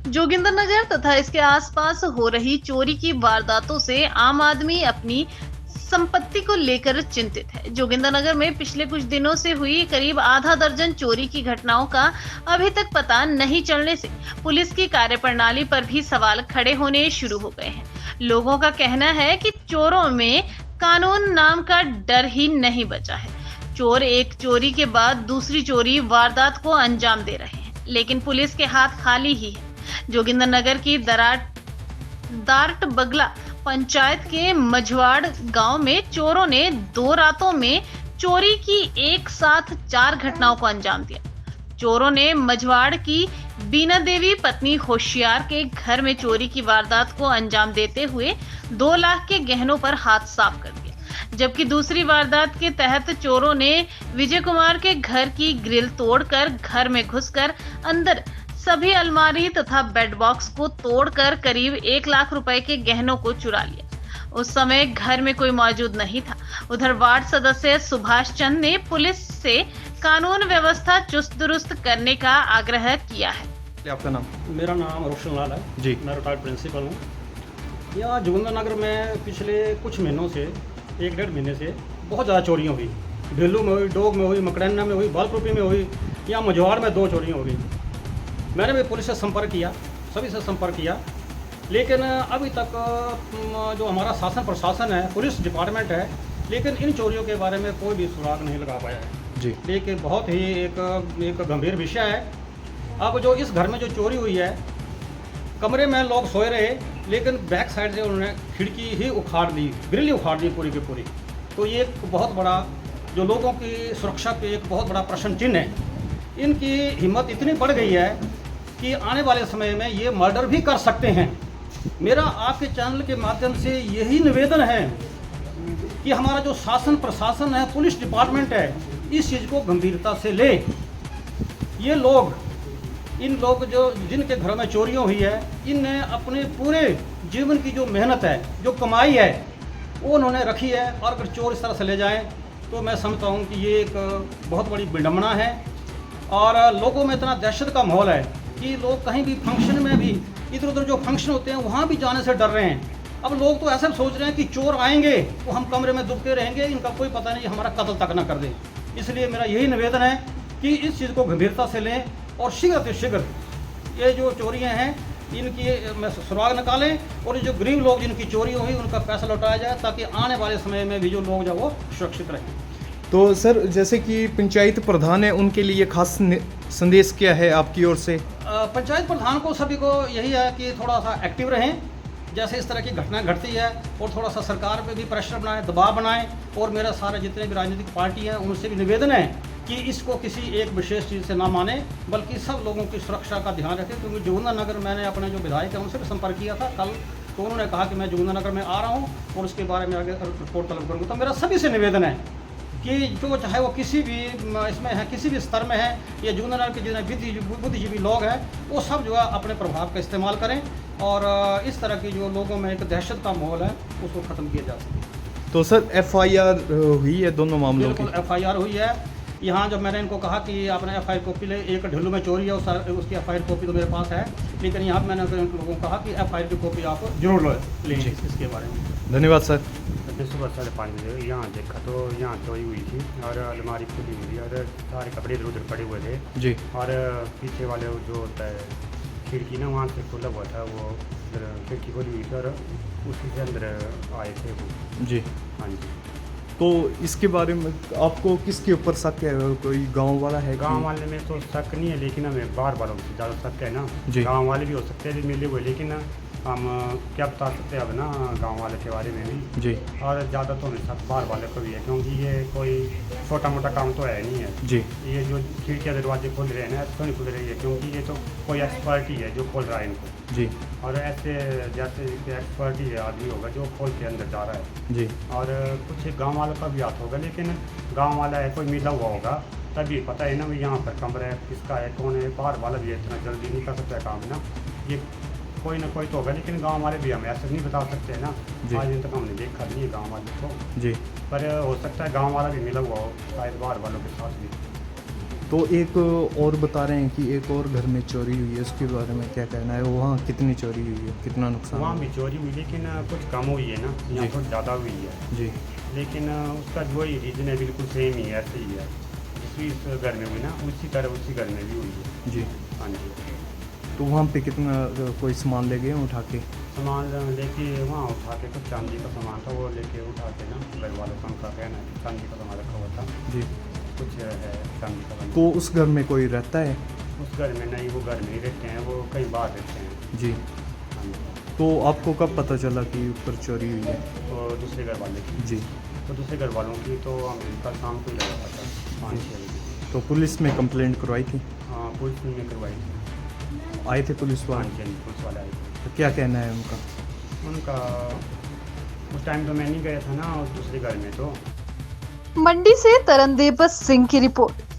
जोगिंदरनगर तथा इसके आसपास हो रही चोरी की वारदातों से आम आदमी अपनी संपत्ति को लेकर चिंतित है। जोगिंदरनगर में पिछले कुछ दिनों से हुई करीब आधा दर्जन चोरी की घटनाओं का अभी तक पता नहीं चलने से पुलिस की कार्यप्रणाली पर भी सवाल खड़े होने शुरू हो गए हैं। लोगों का कहना है कि चोरों में कानून नाम का डर ही नहीं बचा है। चोर एक चोरी के बाद दूसरी चोरी वारदात को अंजाम दे रहे हैं, लेकिन पुलिस के हाथ खाली ही है। जोगिंदरनगर की दारट बगला पंचायत के मझवाड़ गांव में चोरों ने 2 रातों में चोरी की एक साथ 4 घटनाओं को अंजाम दिया। चोरों ने मझवाड़ की बीना देवी पत्नी होशियार के घर में चोरी की वारदात को अंजाम देते हुए 2 लाख के गहनों पर हाथ साफ कर दिया, जबकि दूसरी वारदात के तहत चोरों ने विजय कुमार के घर की ग्रिल तोड़कर घर में घुसकर अंदर सभी अलमारी तथा बेड बॉक्स को तोड़कर करीब 1 लाख रुपए के गहनों को चुरा लिया। उस समय घर में कोई मौजूद नहीं था। उधर वार्ड सदस्य सुभाष चंद ने पुलिस से कानून व्यवस्था चुस्त दुरुस्त करने का आग्रह किया है। आपका नाम? मेरा नाम रोशन लाल है जी। मैं रिटायर्ड प्रिंसिपल हूँ। यहाँ जोगिंदरनगर में पिछले कुछ महीनों से 1-1.5 महीने से बहुत ज़्यादा चोरियाँ हुई। ढिल्लू में हुई, डोग में हुई, मकड़ैना में हुई, बालपुरी में हुई, यहाँ मझवाड़ में 2 चोरियाँ हो गई। मैंने भी पुलिस से संपर्क किया, सभी से संपर्क किया, लेकिन अभी तक जो हमारा शासन प्रशासन है, पुलिस डिपार्टमेंट है, लेकिन इन चोरियों के बारे में कोई भी सुराग नहीं लगा पाया है जी। लेकिन बहुत ही एक गंभीर विषय है। अब जो इस घर में जो चोरी हुई है, कमरे में लोग सोए रहे, लेकिन बैक साइड से उन्होंने खिड़की ही उखाड़ दी, ग्रिल ही उखाड़ दी पूरी की पूरी। तो ये एक बहुत बड़ा जो लोगों की सुरक्षा पे एक बहुत बड़ा प्रश्न चिन्ह है। इनकी हिम्मत इतनी बढ़ गई है कि आने वाले समय में ये मर्डर भी कर सकते हैं। मेरा आपके चैनल के माध्यम से यही निवेदन है कि हमारा जो शासन प्रशासन है, पुलिस डिपार्टमेंट है, इस चीज़ को गंभीरता से ले। ये लोग इन लोग जो जिनके घरों में चोरियाँ हुई है, इनने अपने पूरे जीवन की जो मेहनत है, जो कमाई है, वो उन्होंने रखी है, और अगर चोर इस तरह से ले जाएं तो मैं समझता हूँ कि ये एक बहुत बड़ी विडंबना है। और लोगों में इतना दहशत का माहौल है कि लोग कहीं भी फंक्शन में भी, इधर उधर जो फंक्शन होते हैं वहाँ भी जाने से डर रहे हैं। अब लोग तो ऐसा सोच रहे हैं कि चोर आएंगे तो हम कमरे में दुबके रहेंगे, इनका कोई पता नहीं, हमारा कत्ल तक ना कर दें। इसलिए मेरा यही निवेदन है कि इस चीज़ को गंभीरता से लें और शीघ्र से शीघ्र ये जो चोरियां हैं इनकी सुराग निकालें, और ये जो गरीब लोग जिनकी चोरी हुई उनका पैसा लौटाया जाए, ताकि आने वाले समय में भी जो लोग जो वो सुरक्षित रहें। तो सर, जैसे कि पंचायत प्रधान है, उनके लिए खास संदेश क्या है आपकी ओर से? पंचायत प्रधान को सभी को यही है कि थोड़ा सा एक्टिव रहें, जैसे इस तरह की घटना घटती है, और थोड़ा सा सरकार पे भी प्रेशर बनाएं, दबाव बनाएं। और मेरा सारे जितने भी राजनीतिक पार्टी हैं उनसे भी निवेदन है कि इसको किसी एक विशेष चीज़ से ना माने, बल्कि सब लोगों की सुरक्षा का ध्यान रखें। क्योंकि जोगिंदरनगर मैंने अपने जो विधायक हैं उनसे भी संपर्क किया था कल, तो उन्होंने कहा कि मैं जोगिंदरनगर में आ रहा हूँ और उसके बारे में आगे रिपोर्ट तलब करूँगा। तो मेरा सभी से निवेदन है कि जो चाहे वो किसी भी इसमें है, किसी भी स्तर में है, ये जोगिंदरनगर के जितने बुद्धिजीवी लोग हैं वो सब जो है अपने प्रभाव का इस्तेमाल करें, और इस तरह की जो लोगों में एक दहशत का माहौल है उसको ख़त्म किया जा सके। तो सर, FIR हुई है दोनों मामलों की? बिल्कुल FIR हुई है। यहाँ जब मैंने इनको कहा कि आपने FIR कॉपी ले, एक ढिल्लू में चोरी है उसकी FIR कॉपी तो मेरे पास है, लेकिन यहाँ मैंने उन लोगों को कहा कि FIR की कॉपी आप जरूर लें इसके बारे में। धन्यवाद सर। मैंने सुबह 5:30 बजे यहाँ देखा तो यहाँ चोरी हुई थी, और अलमारी खुली हुई थी, और सारे कपड़े इधर उधर पड़े हुए थे जी। और पीछे वाले जो होता है खिड़की ना, वहाँ से खुला हुआ था, वो इधर खिड़की खुली हुई थी और उसी से अंदर आए थे वो जी। हाँ जी। तो इसके बारे में आपको किसके ऊपर शक है? कोई गांव वाला है? गांव वाले में तो शक नहीं है, लेकिन हमें बाहर वालों से ज़्यादा शक है ना। जी। गांव वाले भी हो सकते हैं जो मिले हुए, लेकिन हम क्या बता सकते हैं अब ना गांव वाले के बारे में भी। जी और ज़्यादा तो हमें शक बाहर वाले को भी है, क्योंकि ये कोई छोटा मोटा काम तो है नहीं है। जी। ये जो खिड़कियाँ दरवाजे खोल रहे हैं ना, ऐसे नहीं खुल रही है, क्योंकि ये तो कोई एक्सपर्टी है जो खोल रहा है इनको। जी। और ऐसे जैसे एक्सपर्टी है आदमी होगा जो खोल के अंदर जा रहा है। जी। और कुछ गांव वालों का भी हाथ होगा, लेकिन गांव वाला है कोई मिला हुआ होगा तभी पता है ना भी यहाँ पर कमरा है, किसका है, कौन है। बाहर वाला भी इतना जल्दी नहीं कर सकता है काम ना, ये कोई ना कोई तो होगा, लेकिन गांव वाले भी हमें ऐसा नहीं बता सकते ना। आज दिन तक हमने देखा नहीं है गाँव वाले को। जी। पर हो सकता है गाँव वाला भी मिला हुआ हो शायद बाहर वालों के साथ भी। तो एक और बता रहे हैं कि एक और घर में चोरी हुई है, उसके बारे में क्या कहना है? वहाँ कितनी चोरी हुई है, कितना नुकसान वहाँ हुआ? भी चोरी हुई लेकिन कुछ कम हुई है ना, यहाँ जी। थोड़ी ज़्यादा हुई है। जी लेकिन उसका जो ही रीज़न है बिल्कुल सेम ही है, ऐसे ही है। जिस घर में हुई ना उसी तरह उसी घर में भी हुई है। जी। हाँ जी। तो वहाँ पे कितना कोई सामान ले गए हैं उठा के? सामान लेके वहाँ उठा के कुछ चांदी का सामान था वो लेके उठा के ना, घर वालों का उनका कहना है कि चांदी का सामान रखा हुआ था, जी। कुछ है चांदी का सामान। तो उस घर में कोई रहता है? उस घर में नहीं, वो घर में ही रहते हैं, वो कहीं बाहर रहते हैं। जी। हाँ जी। तो आपको कब पता चला कि ऊपर चोरी हुई है? तो दूसरे घर वाले की, जी। तो दूसरे घर वालों की तो हमें कल शाम को ही लगा था 5-6 बजे। तो पुलिस में कंप्लेंट करवाई थी? हाँ पुलिस ने करवाई थी। आए थे पुलिस हाँ वाले? जी पुलिस वाले आए थे। तो क्या कहना है उनका? उनका उस टाइम तो मैं नहीं गया था ना, उस दूसरे घर में तो। मंडी से तरनदेव सिंह की रिपोर्ट।